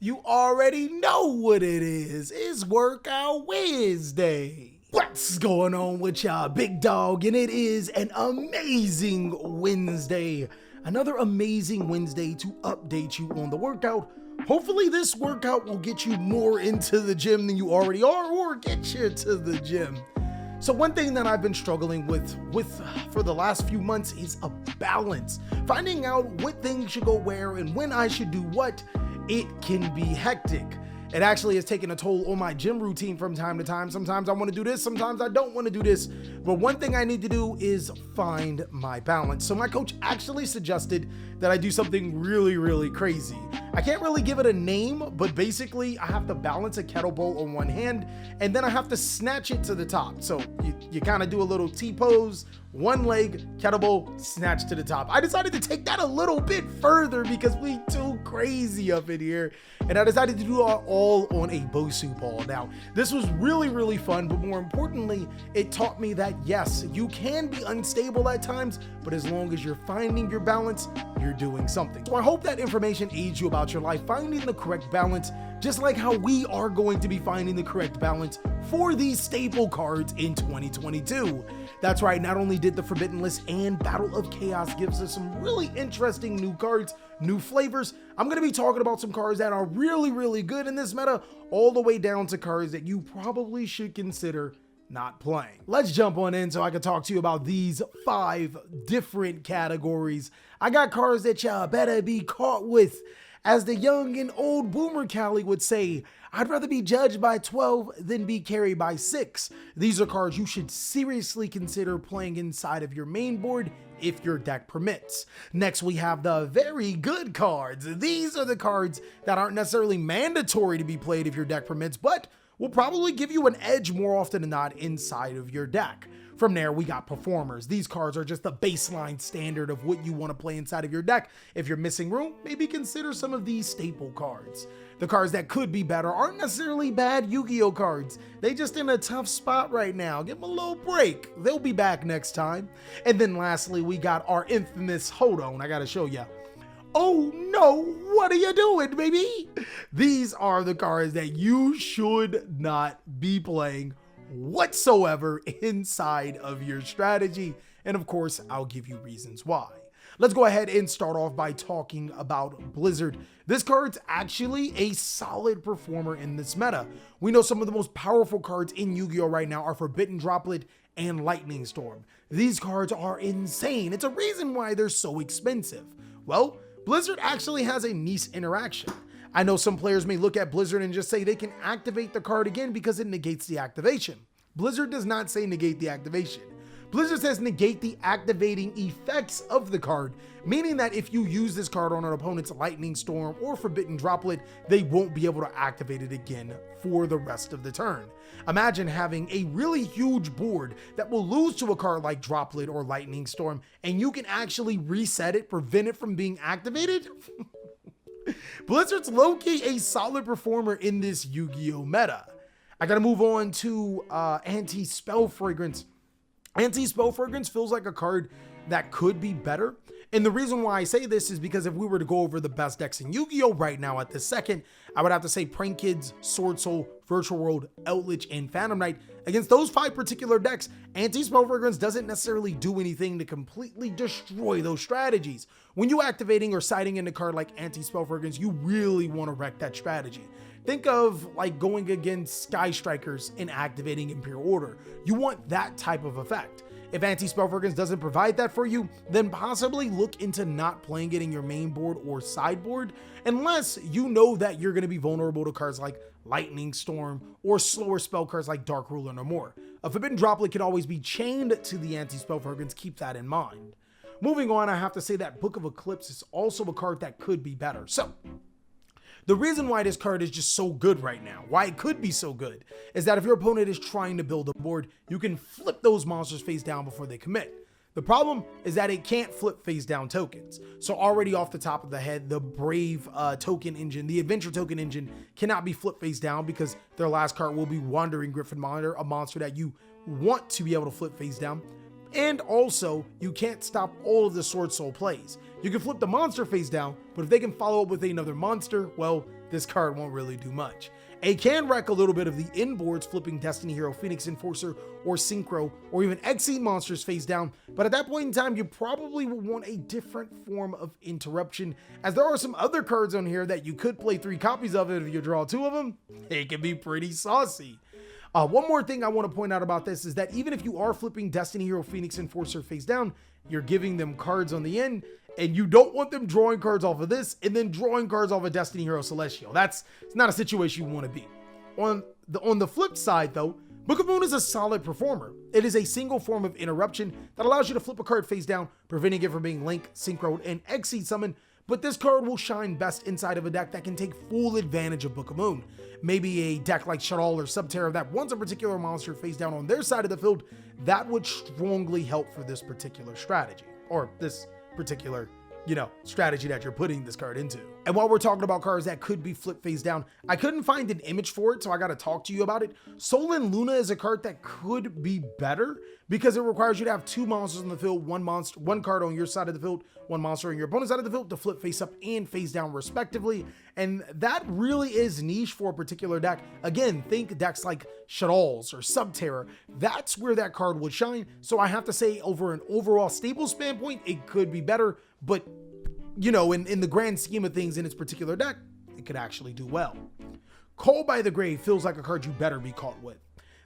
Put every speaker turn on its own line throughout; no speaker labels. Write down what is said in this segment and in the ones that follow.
You already know what it is. It's Workout Wednesday. What's going on with y'all, big dog? And it is an amazing Wednesday. Another amazing Wednesday to update you on the workout. Hopefully this workout will get you more into the gym than you already are, or get you to the gym. So one thing that I've been struggling with for the last few months is a balance. Finding out what things should go where and when I should do what. It can be hectic. It actually has taken a toll on my gym routine from time to time. Sometimes I want to do this, sometimes I don't want to do this. But one thing I need to do is find my balance. So my coach actually suggested that I do something really crazy. I can't really give it a name, but basically I have to balance a kettlebell on one hand and then I have to snatch it to the top. So you kind of do a little T-pose, one leg, kettlebell, snatch to the top. I decided to take that a little bit further because we too crazy up in here. And I decided to do it all on a Bosu ball. Now, this was really fun, but more importantly, it taught me that yes, you can be unstable at times, but as long as you're finding your balance, you're doing something. So I hope that information aids you about your life, finding the correct balance, just like how we are going to be finding the correct balance for these staple cards in 2022. That's right, not only did the Forbidden List and Battle of Chaos gives us some really interesting new cards, new flavors, I'm going to be talking about some cards that are really good in this meta, all the way down to cards that you probably should consider not playing. Let's jump on in so I can talk to you about these 5 different categories. I got cards that y'all better be caught with. As the young and old boomer Cali would say, I'd rather be judged by 12 than be carried by 6. These are cards you should seriously consider playing inside of your main board if your deck permits. Next, we have the very good cards. These are the cards that aren't necessarily mandatory to be played if your deck permits, but will probably give you an edge more often than not inside of your deck. From there, we got performers. These cards are just the baseline standard of what you want to play inside of your deck. If you're missing room, maybe consider some of these staple cards. The cards that could be better aren't necessarily bad Yu-Gi-Oh cards. They just in a tough spot right now. Give them a little break. They'll be back next time. And then lastly, we got our infamous, hold on, I gotta show ya. Oh no, what are you doing, baby? These are the cards that you should not be playing whatsoever inside of your strategy. And of course, I'll give you reasons why. Let's go ahead and start off by talking about Blizzard. This card's actually a solid performer in this meta. We know some of the most powerful cards in Yu-Gi-Oh right now are Forbidden Droplet and Lightning Storm. These cards are insane. It's a reason why they're so expensive. Well, Blizzard actually has a nice interaction. I know some players may look at Blizzard and just say they can activate the card again because it negates the activation. Blizzard does not say negate the activation. Blizzard says negate the activating effects of the card, meaning that if you use this card on an opponent's Lightning Storm or Forbidden Droplet, they won't be able to activate it again for the rest of the turn. Imagine having a really huge board that will lose to a card like Droplet or Lightning Storm, and you can actually reset it, prevent it from being activated. Blizzard's low-key a solid performer in this Yu-Gi-Oh meta. I gotta move on to Anti-Spell Fragrance. Anti-Spell Fragrance feels like a card that could be better. And the reason why I say this is because if we were to go over the best decks in Yu-Gi-Oh right now at this second, I would have to say Prank Kids, Sword Soul, Virtual World, Eldritch, and Phantom Knight. Against those 5 particular decks, Anti-Spell Fragrance doesn't necessarily do anything to completely destroy those strategies. When you activating or siding in a card like Anti-Spell Fragrance, you really want to wreck that strategy. Think of like going against Sky Strikers and activating Imperial Order. You want that type of effect. If Anti-Spell Fragrance doesn't provide that for you, then possibly look into not playing it in your main board or sideboard, unless you know that you're going to be vulnerable to cards like Lightning Storm or slower spell cards like Dark Ruler no more. A Forbidden Droplet can always be chained to the Anti-Spell Fragrance, keep that in mind. Moving on, I have to say that Book of Eclipse is also a card that could be better. So, the reason why this card is just so good right now, why it could be so good, is that if your opponent is trying to build a board, you can flip those monsters face down before they commit. The problem is that it can't flip face down tokens. So already off the top of the head, the Brave token engine, the Adventure token engine cannot be flipped face down because their last card will be Wandering Griffin Monitor, a monster that you want to be able to flip face down. And also, you can't stop all of the Sword Soul plays. You can flip the monster face down, but if they can follow up with another monster, well, this card won't really do much. It can wreck a little bit of the inboards, flipping Destiny Hero, Phoenix Enforcer, or Synchro, or even Exceed monsters face down, but at that point in time, you probably will want a different form of interruption, as there are some other cards on here that you could play 3 copies of it if you draw 2 of them. It can be pretty saucy. One more thing I want to point out about this is that even if you are flipping Destiny Hero, Phoenix Enforcer face down, you're giving them cards on the end, and you don't want them drawing cards off of this and then drawing cards off of Destiny Hero Celestial. It's not a situation you want to be. On the flip side though, Book of Moon is a solid performer. It is a single form of interruption that allows you to flip a card face down, preventing it from being Link, Synchroed, and Exceed summoned, but this card will shine best inside of a deck that can take full advantage of Book of Moon. Maybe a deck like Shadal or Subterra that wants a particular monster face down on their side of the field, that would strongly help for this particular strategy, or this particular, strategy that you're putting this card into. And while we're talking about cards that could be flipped face down, I couldn't find an image for it, so I gotta talk to you about it. Sol and Luna is a card that could be better because it requires you to have 2 monsters on the field, one card on your side of the field, 1 monster on your opponent's side of the field to flip face up and face down respectively. And that really is niche for a particular deck. Again, think decks like Shadal's or Subterra. That's where that card would shine. So I have to say, over an overall stable standpoint, it could be better, but in the grand scheme of things in its particular deck, it could actually do well. Call by the Grave feels like a card you better be caught with.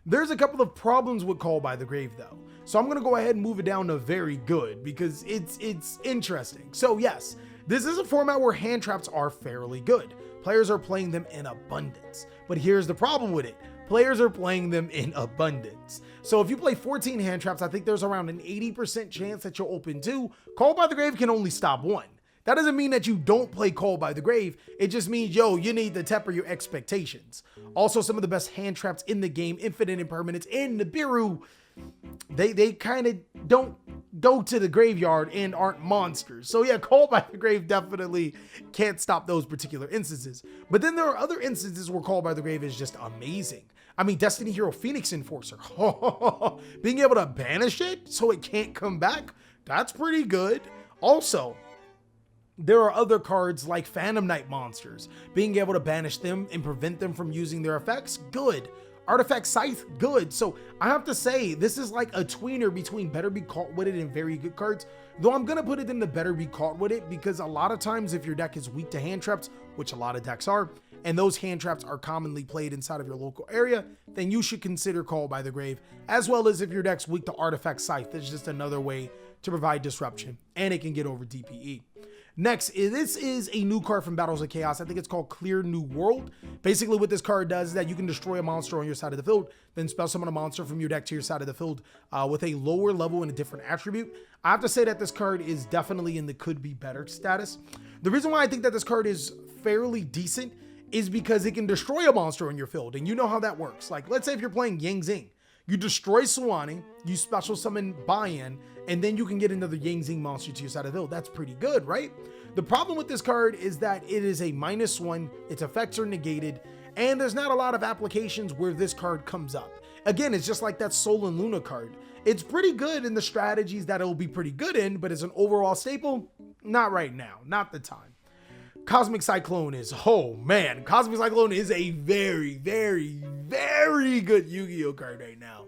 There's a couple of problems with Call by the Grave though, so I'm gonna go ahead and move it down to very good because it's interesting. So yes, this is a format where hand traps are fairly good. Players are playing them in abundance, but here's the problem with it. Players are playing them in abundance. So if you play 14 hand traps, I think there's around an 80% chance that you'll open 2. Call by the Grave can only stop 1. That doesn't mean that you don't play Call by the Grave. It just means, you need to temper your expectations. Also, some of the best hand traps in the game, Infinite Impermanence and Nibiru, they kind of don't go to the graveyard and aren't monsters. So yeah, Call by the Grave definitely can't stop those particular instances. But then there are other instances where Call by the Grave is just amazing. I mean, Destiny Hero Phoenix Enforcer, being able to banish it so it can't come back, that's pretty good. Also, there are other cards like Phantom Knight monsters. Being able to banish them and prevent them from using their effects, good. Artifact Scythe, good. So I have to say, this is like a tweener between better be caught with it and very good cards. Though I'm gonna put it in the better be caught with it because a lot of times if your deck is weak to hand traps, which a lot of decks are, and those hand traps are commonly played inside of your local area, then you should consider Call by the Grave, as well as if your deck's weak to Artifact Scythe. That's just another way to provide disruption, and it can get over DPE. Next, this is a new card from Battles of Chaos. I think it's called Clear New World. Basically what this card does is that you can destroy a monster on your side of the field, then spell summon a monster from your deck to your side of the field with a lower level and a different attribute. I have to say that this card is definitely in the could be better status. The reason why I think that this card is fairly decent is because it can destroy a monster on your field, and you know how that works. Like, let's say if you're playing Yang Zing, you destroy Suwani, you special summon Bayan, and then you can get another Yang Zing monster to your side of the field. That's pretty good, right? The problem with this card is that it is a -1, its effects are negated, and there's not a lot of applications where this card comes up. Again, it's just like that Sol and Luna card. It's pretty good in the strategies that it'll be pretty good in, but as an overall staple, not right now, not the time. Cosmic Cyclone is, Cosmic Cyclone is a very, very, very good Yu-Gi-Oh card right now.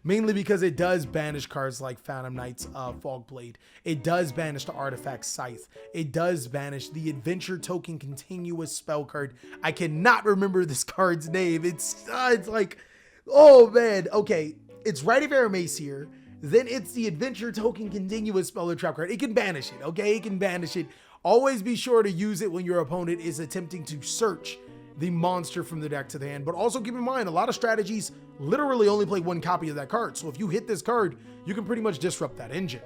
Mainly because it does banish cards like Phantom Knight's Fogblade. It does banish the Artifact Scythe. It does banish the Adventure Token Continuous spell card. I cannot remember this card's name. It's like, okay. It's Rite of Aramais here. Then it's the Adventure Token Continuous spell or trap card. It can banish it, okay? It can banish it. Always be sure to use it when your opponent is attempting to search the monster from the deck to the hand. But also keep in mind, a lot of strategies literally only play 1 copy of that card. So if you hit this card, you can pretty much disrupt that engine.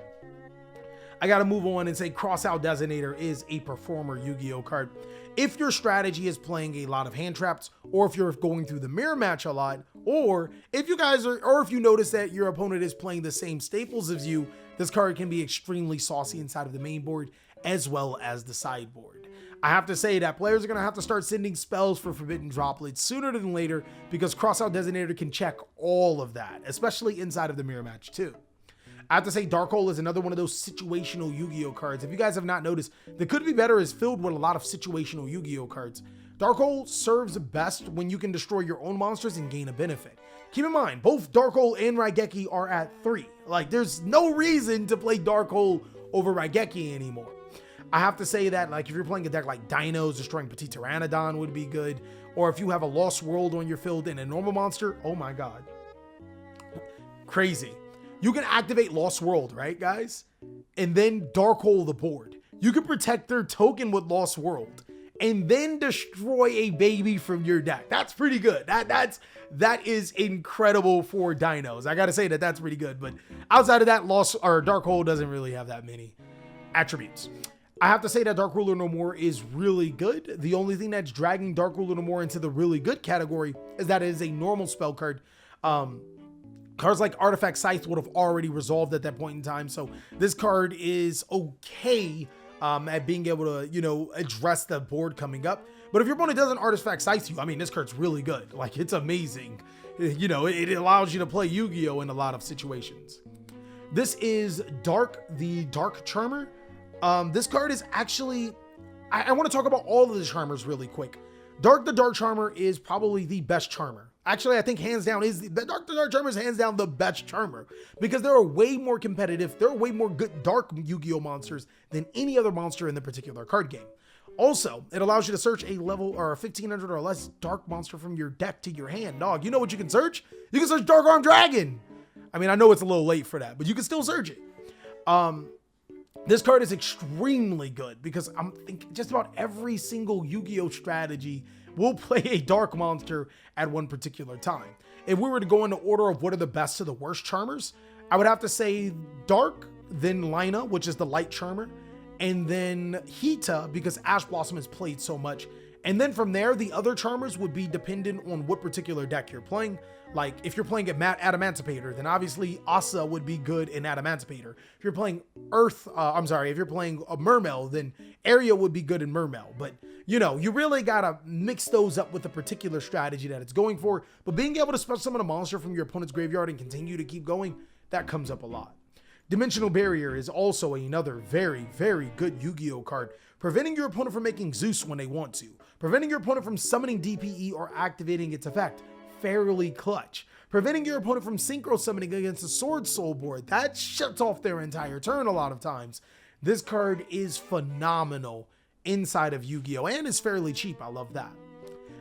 I gotta move on and say Crossout Designator is a performer Yu-Gi-Oh card. If your strategy is playing a lot of hand traps, or if you're going through the mirror match a lot, or if you notice that your opponent is playing the same staples as you, this card can be extremely saucy inside of the main board as well as the sideboard. I have to say that players are going to have to start sending spells for Forbidden Droplets sooner than later because Crossout Designator can check all of that, especially inside of the mirror match too. I have to say Dark Hole is another one of those situational Yu-Gi-Oh cards. If you guys have not noticed, the Could Be Better is filled with a lot of situational Yu-Gi-Oh cards. Dark Hole serves best when you can destroy your own monsters and gain a benefit. Keep in mind, both Dark Hole and Raigeki are at 3. Like, there's no reason to play Dark Hole over Raigeki anymore. I have to say that, like, if you're playing a deck like Dinos, destroying Petit Pteranodon would be good. Or if you have a Lost World on your field and a normal monster, oh my god. Crazy. You can activate Lost World, right, guys? And then Dark Hole the board. You can protect their token with Lost World and then destroy a baby from your deck. That's pretty good. That is incredible for Dinos. I gotta say that's pretty good. But outside of that, Dark Hole doesn't really have that many attributes. I have to say that Dark Ruler No More is really good. The only thing that's dragging Dark Ruler No More into the really good category is that it is a normal spell card. Cards like Artifact Scythe would have already resolved at that point in time. So this card is okay at being able to, you know, address the board coming up. But if your opponent doesn't Artifact Scythe you, I mean, this card's really good. Like, it's amazing. You know, it allows you to play Yu-Gi-Oh in a lot of situations. This is the Dark Charmer. This card is actually, I want to talk about all of the Charmers really quick. The Dark Charmer is probably the best Charmer. Actually, I think hands down the Dark Charmer is hands down the best Charmer because there are way more competitive, there are way more good Dark Yu-Gi-Oh monsters than any other monster in the particular card game. Also, it allows you to search a level or a 1500 or less Dark monster from your deck to your hand. Dog, you know what you can search? You can search Dark Armed Dragon. I mean, I know it's a little late for that, but you can still search it. This card is extremely good because I'm thinking just about every single Yu-Gi-Oh strategy will play a Dark monster at one particular time. If we were to go into order of what are the best to the worst Charmers, I would have to say Dark, then Lina, which is the light Charmer, and then Hita, because Ash Blossom is played so much. And then from there, the other Charmers would be dependent on what particular deck you're playing. Like, if you're playing Adamantipator, then obviously Asa would be good in Adamantipator. If you're playing if you're playing a Mermail, then Area would be good in Mermail. But, you know, you really gotta mix those up with the particular strategy that it's going for. But being able to special summon a monster from your opponent's graveyard and continue to keep going, that comes up a lot. Dimensional Barrier is also another very, very good Yu-Gi-Oh card, preventing your opponent from making Zeus when they want to, preventing your opponent from summoning DPE or activating its effect. Fairly clutch. Preventing your opponent from synchro summoning against a Sword Soul board. That shuts off their entire turn a lot of times. This card is phenomenal inside of Yu-Gi-Oh! And is fairly cheap. I love that.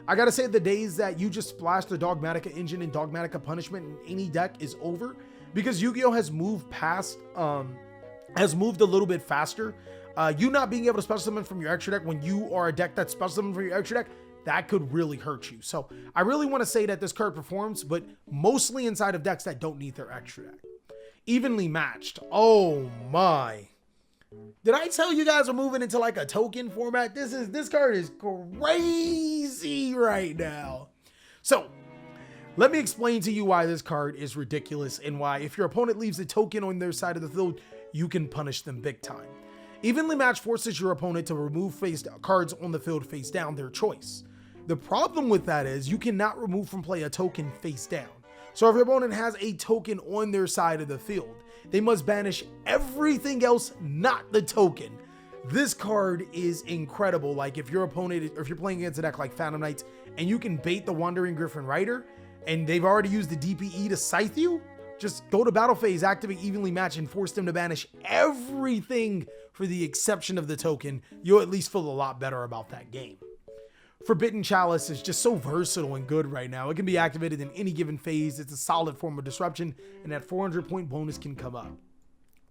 I gotta say, the days that you just splash the Dogmatica engine and Dogmatica punishment in any deck is over, because Yu-Gi-Oh! Has moved past, has moved a little bit faster. You not being able to special summon from your extra deck when you are a deck that's special summoned from your extra deck, that could really hurt you. So I really want to say that this card performs, but mostly inside of decks that don't need their extra deck. Evenly Matched. Oh my. Did I tell you guys we're moving into like a token format? This card is crazy right now. So let me explain to you why this card is ridiculous and why if your opponent leaves a token on their side of the field, you can punish them big time. Evenly Matched forces your opponent to remove cards on the field face down, their choice. The problem with that is you cannot remove from play a token face down. So if your opponent has a token on their side of the field, they must banish everything else, not the token. This card is incredible. Like if your opponent, or if you're playing against a deck like Phantom Knights and you can bait the Wandering Griffin Rider and they've already used the DPE to scythe you, just go to battle phase, activate Evenly Matched and force them to banish everything for the exception of the token. You'll at least feel a lot better about that game. Forbidden Chalice is just so versatile and good right now. It can be activated in any given phase. It's a solid form of disruption, and that 400-point bonus can come up.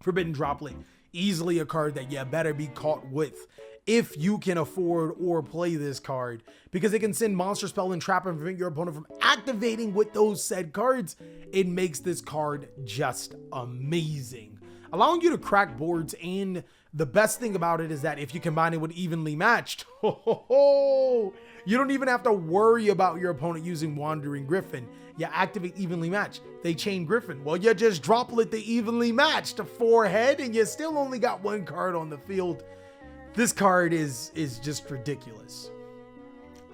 Forbidden Droplet, easily a card that you better be caught with if you can afford or play this card, because it can send Monster Spell and Trap and prevent your opponent from activating with those said cards. It makes this card just amazing, allowing you to crack boards, and the best thing about it is that if you combine it with Evenly Matched, you don't even have to worry about your opponent using Wandering Griffin. You activate Evenly Matched, they chain Griffin. Well, you just droplet the Evenly Matched to 4-head and you still only got one card on the field. This card is just ridiculous.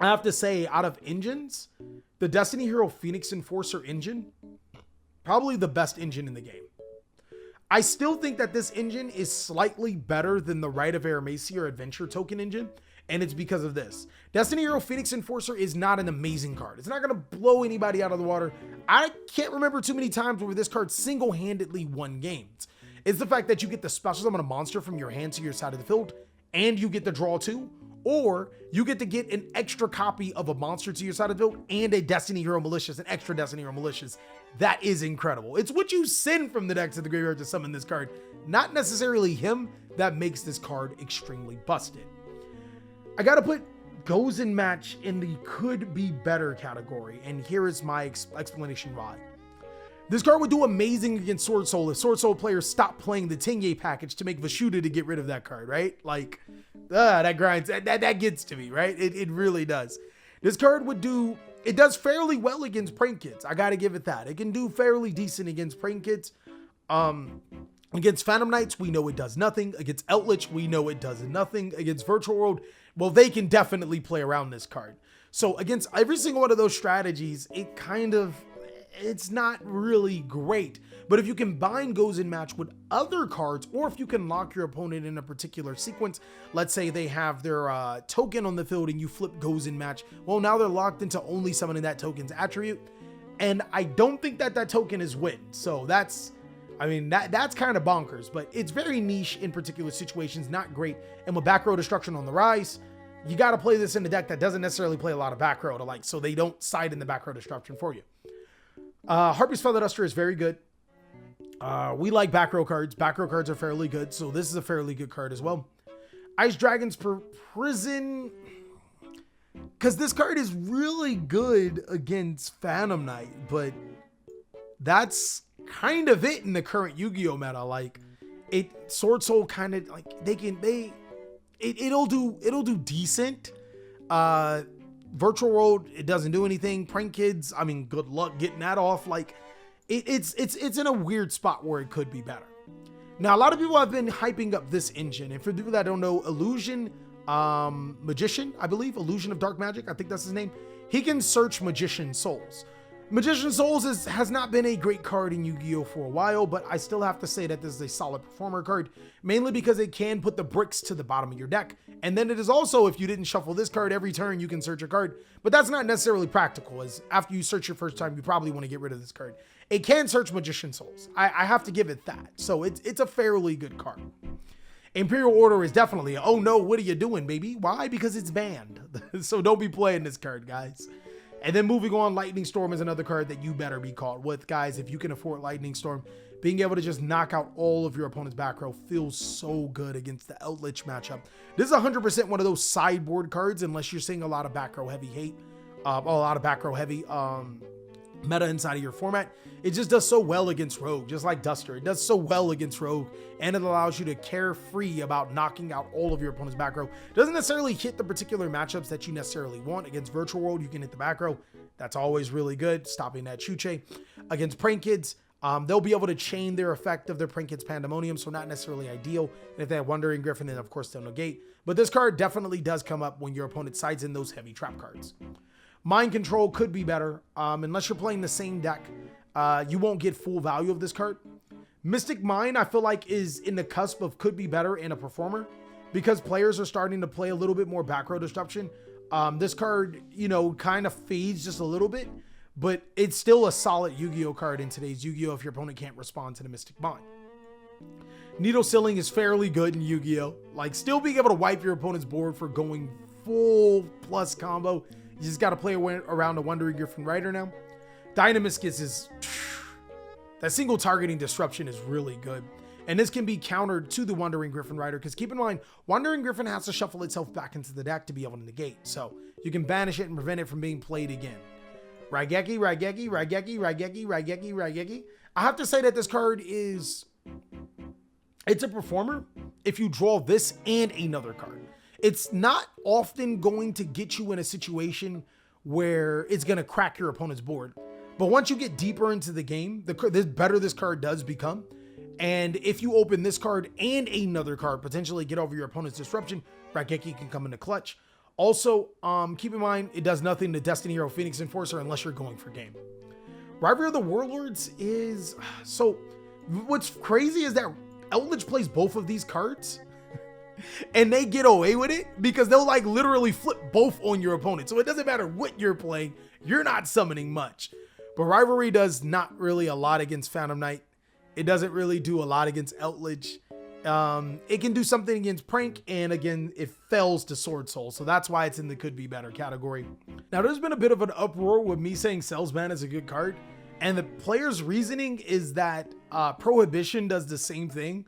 I have to say, out of engines, the Destiny Hero Phoenix Enforcer engine, probably the best engine in the game. I still think that this engine is slightly better than the Rite of Eremacy or Adventure token engine, and it's because of this. Destiny Hero Phoenix Enforcer is not an amazing card. It's not going to blow anybody out of the water. I can't remember too many times where this card single-handedly won games. It's the fact that you get the special summon a monster from your hand to your side of the field, and you get the draw too, or you get to get an extra copy of a monster to your side of the field and a Destiny Hero Malicious, an extra Destiny Hero Malicious. That is incredible. It's what you send from the deck to the graveyard to summon this card, not necessarily him, that makes this card extremely busted. I gotta put Goes in Match in the could be better category, and here is my explanation why. This card would do amazing against Sword Soul if Sword Soul players stop playing the Tenye package to make Vashuda to get rid of that card, right? Like, that grinds, that gets to me, right? It really does. This card would do, it does fairly well against Prank Kids. I gotta give it that. It can do fairly decent against Prank Kids. Against Phantom Knights, we know it does nothing. Against Eldritch, we know it does nothing. Against Virtual World, well, they can definitely play around this card. So against every single one of those strategies, it's not really great. But if you combine Goes in Match with other cards, or if you can lock your opponent in a particular sequence, let's say they have their token on the field and you flip Goes in Match, well, now they're locked into only summoning that token's attribute. And I don't think that token is win. So that's kind of bonkers, but it's very niche in particular situations, not great. And with back row destruction on the rise, you got to play this in a deck that doesn't necessarily play a lot of back row to so they don't side in the back row destruction for you. Harpy's Feather Duster is very good. We like back row cards. Back row cards are fairly good, so this is a fairly good card as well. Ice Dragon's Prison, because this card is really good against Phantom Knight, but that's kind of it in the current Yu-Gi-Oh meta. Sword Soul kind of it'll do decent. Virtual World, it doesn't do anything. Prank Kids, good luck getting that off. It's in a weird spot where it could be better. Now, a lot of people have been hyping up this engine, and for people that don't know, Illusion Magician, I believe, Illusion of Dark Magic, I think that's his name. He can search Magician Souls. Magician Souls has not been a great card in Yu-Gi-Oh for a while, but I still have to say that this is a solid performer card, mainly because it can put the bricks to the bottom of your deck. And then it is also, if you didn't shuffle this card every turn, you can search a card, but that's not necessarily practical, as after you search your first time, you probably want to get rid of this card. It can search Magician Souls. I have to give it that. So it's a fairly good card. Imperial Order is definitely, oh no, what are you doing, baby? Why? Because it's banned. So don't be playing this card, guys. And then moving on, Lightning Storm is another card that you better be caught with. Guys, if you can afford Lightning Storm, being able to just knock out all of your opponent's back row feels so good against the Eldritch matchup. This is 100% one of those sideboard cards, unless you're seeing a lot of back row heavy hate, a lot of back row heavy meta inside of your format. It just does so well against Rogue, just like Duster. It does so well against Rogue, and it allows you to carefree about knocking out all of your opponent's back row. Doesn't necessarily hit the particular matchups that you necessarily want. Against Virtual World, you can hit the back row. That's always really good, stopping that Chuche. Against Prank Kids, they'll be able to chain their effect of their Prank Kids Pandemonium, so not necessarily ideal. And if they have Wandering Griffin, then of course they'll negate. But this card definitely does come up when your opponent sides in those heavy trap cards. Mind Control could be better. Unless you're playing the same deck, you won't get full value of this card. Mystic Mind, I feel like, is in the cusp of could be better in a performer, because players are starting to play a little bit more back row disruption. This card, kind of fades just a little bit, but it's still a solid Yu-Gi-Oh card in today's Yu-Gi-Oh if your opponent can't respond to the Mystic Mind. Needle Sealing is fairly good in Yu-Gi-Oh. Still being able to wipe your opponent's board for going full plus combo. You just got to play around a Wandering Griffin Rider now. Dynamiscus is... that single targeting disruption is really good. And this can be countered to the Wandering Griffin Rider, because keep in mind, Wandering Griffin has to shuffle itself back into the deck to be able to negate. So you can banish it and prevent it from being played again. Raigeki, Raigeki, Raigeki, Raigeki, Raigeki, Raigeki. I have to say that this card is... it's a performer if you draw this and another card. It's not often going to get you in a situation where it's going to crack your opponent's board. But once you get deeper into the game, the better this card does become. And if you open this card and another card, potentially get over your opponent's disruption, Raigeki can come into clutch. Also, keep in mind, it does nothing to Destiny Hero Phoenix Enforcer unless you're going for game. Rivalry of the Warlords is... so, What's crazy is that Eldritch plays both of these cards and they get away with it because they'll like literally flip both on your opponent. So it doesn't matter what you're playing, you're not summoning much. But Rivalry does not really a lot against Phantom Knight. It doesn't really do a lot against Eldritch. It can do something against Prank, and again, it fails to Sword Soul. So that's why it's in the could be better category. Now, there's been a bit of an uproar with me saying Salesman is a good card. And the player's reasoning is that Prohibition does the same thing.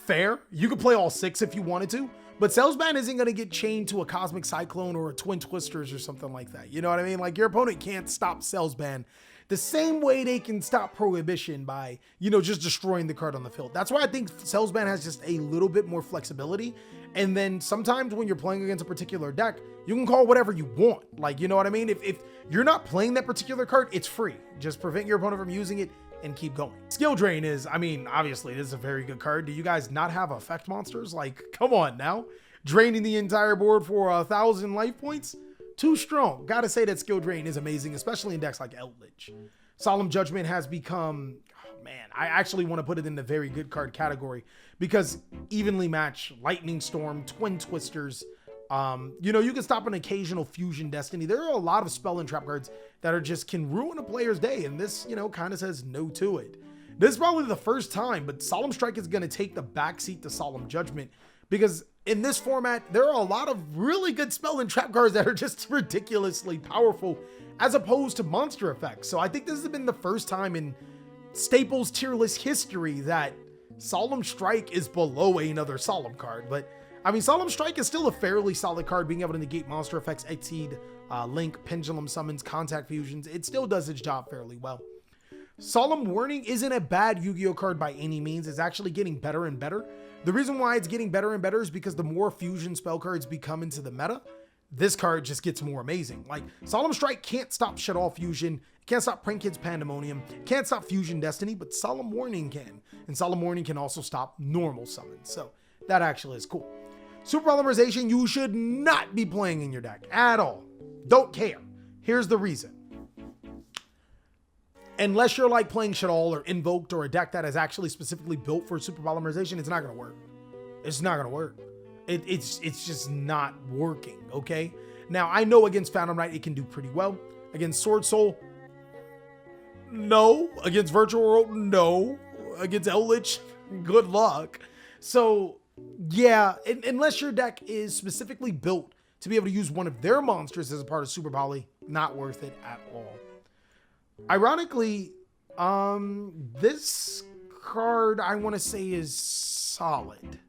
Fair. You could play all 6 if you wanted to, but Salesman isn't going to get chained to a Cosmic Cyclone or a Twin Twisters or something like that. You know what I mean? Like, your opponent can't stop Salesman the same way they can stop Prohibition by, you know, just destroying the card on the field. That's why I think Salesman has just a little bit more flexibility. And then sometimes when you're playing against a particular deck, you can call whatever you want. Like, you know what I mean? If you're not playing that particular card, it's free. Just prevent your opponent from using it and keep going. Skill Drain is, I mean, obviously this is a very good card. Do you guys not have effect monsters? Like, come on now. Draining the entire board for 1,000 life points? Too strong. Gotta say that Skill Drain is amazing, especially in decks like Eldritch. Solemn Judgment has become, oh man, I actually want to put it in the very good card category because evenly matched, Lightning Storm, Twin Twisters, you know, you can stop an occasional Fusion Destiny. There are a lot of spell and trap cards that are just can ruin a player's day, and this, you know, kind of says no to it. This is probably the first time, but Solemn Strike is going to take the backseat to Solemn Judgment because in this format, there are a lot of really good spell and trap cards that are just ridiculously powerful as opposed to monster effects. So I think this has been the first time in Staples tier list history that Solemn Strike is below another Solemn card. But I mean, Solemn Strike is still a fairly solid card, being able to negate monster effects, Exceed, Link, Pendulum Summons, Contact Fusions. It still does its job fairly well. Solemn Warning isn't a bad Yu-Gi-Oh card by any means. It's actually getting better and better. The reason why it's getting better and better is because the more fusion spell cards become into the meta, this card just gets more amazing. Like, Solemn Strike can't stop Shut All Fusion, can't stop Prank Kids Pandemonium, can't stop Fusion Destiny, but Solemn Warning can. And Solemn Warning can also stop normal summons. So that actually is cool. Super Polymerization, you should not be playing in your deck at all. Don't care. Here's the reason. Unless you're like playing Shut All or Invoked or a deck that is actually specifically built for Super Polymerization, it's not going to work. It's not going to work. It's just not working, okay? Now, I know against Phantom Knight, it can do pretty well. Against Sword Soul, no. Against Virtual World, no. Against Eldritch, good luck. So, yeah, unless your deck is specifically built to be able to use one of their monsters as a part of Super Poly, not worth it at all. Ironically, this card I want to say is solid.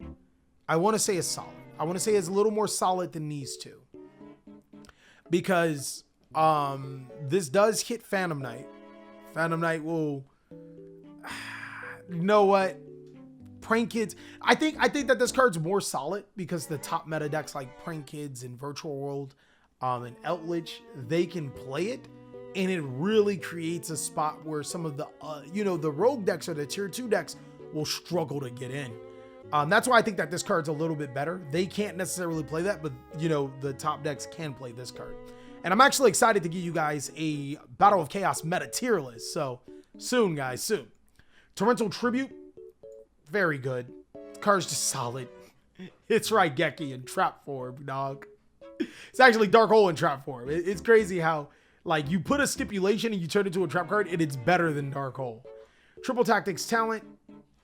I want to say it's a little more solid than these two. Because this does hit Phantom Knight. Phantom Knight will, you know what? Prank Kids. I think that this card's more solid because the top meta decks like Prank Kids and Virtual World and Eldritch, they can play it. And it really creates a spot where some of the, you know, the rogue decks or the tier 2 decks will struggle to get in. That's why I think that this card's a little bit better. They can't necessarily play that, but, you know, the top decks can play this card. And I'm actually excited to give you guys a Battle of Chaos meta tier list. So soon, guys, soon. Torrential Tribute, very good. The card's just solid. It's Raigeki in trap form, dog. It's actually Dark Hole in trap form. It's crazy how, like, you put a stipulation and you turn it into a trap card and it's better than Dark Hole. Triple Tactics Talent.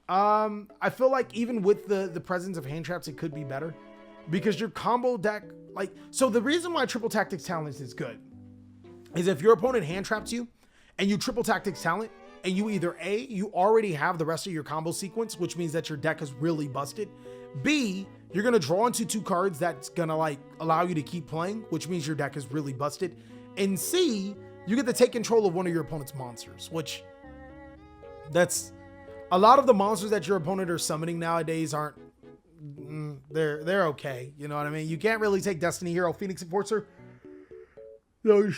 I feel like even with the presence of hand traps, it could be better because your combo deck, like, so the reason why Triple Tactics Talent is good is if your opponent hand traps you and you Triple Tactics Talent and you either A, you already have the rest of your combo sequence, which means that your deck is really busted. B, you're going to draw into 2 cards that's going to like allow you to keep playing, which means your deck is really busted. And C, you get to take control of one of your opponent's monsters, which that's a lot of the monsters that your opponent are summoning nowadays aren't, they're okay. You know what I mean? You can't really take Destiny Hero, Phoenix Enforcer. They'll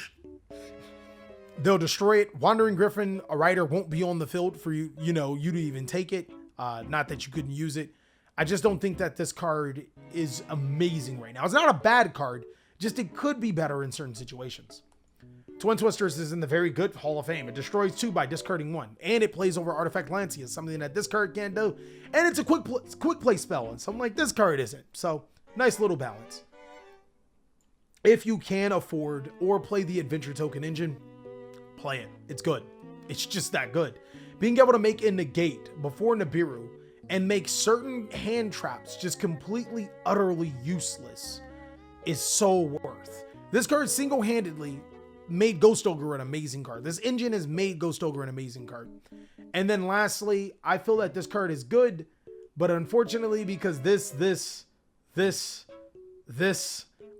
destroy it. Wandering Griffin, a rider, won't be on the field for you, you know, you to even take it. Not that you couldn't use it. I just don't think that this card is amazing right now. It's not a bad card, just it could be better in certain situations. Twin Twisters is in the very good Hall of Fame. It destroys 2 by discarding 1. And it plays over Artifact Lancia, something that this card can't do. And it's a quick play spell, and something like this card isn't. So, nice little balance. If you can afford or play the Adventure Token Engine, play it. It's good. It's just that good. Being able to make a negate before Nibiru and make certain hand traps just completely, utterly useless is so worth. This card single-handedly made Ghost Ogre an amazing card. This engine has made Ghost Ogre an amazing card. And then lastly, I feel that this card is good, but unfortunately, because this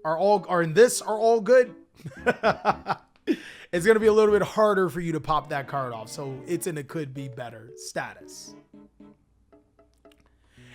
are all good, it's going to be a little bit harder for you to pop that card off. So it's in a could be better status.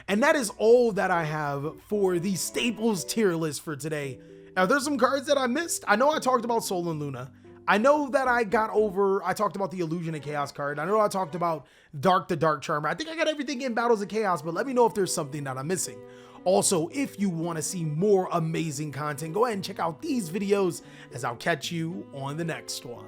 And that is all that I have for the staples tier list for today. Now, there's some cards that I missed. I know I talked about Sol and Luna. I know that I talked about the Illusion of Chaos card. I know I talked about Dark the Dark Charmer. I think I got everything in Battles of Chaos, but let me know if there's something that I'm missing. Also, if you want to see more amazing content, go ahead and check out these videos, as I'll catch you on the next one.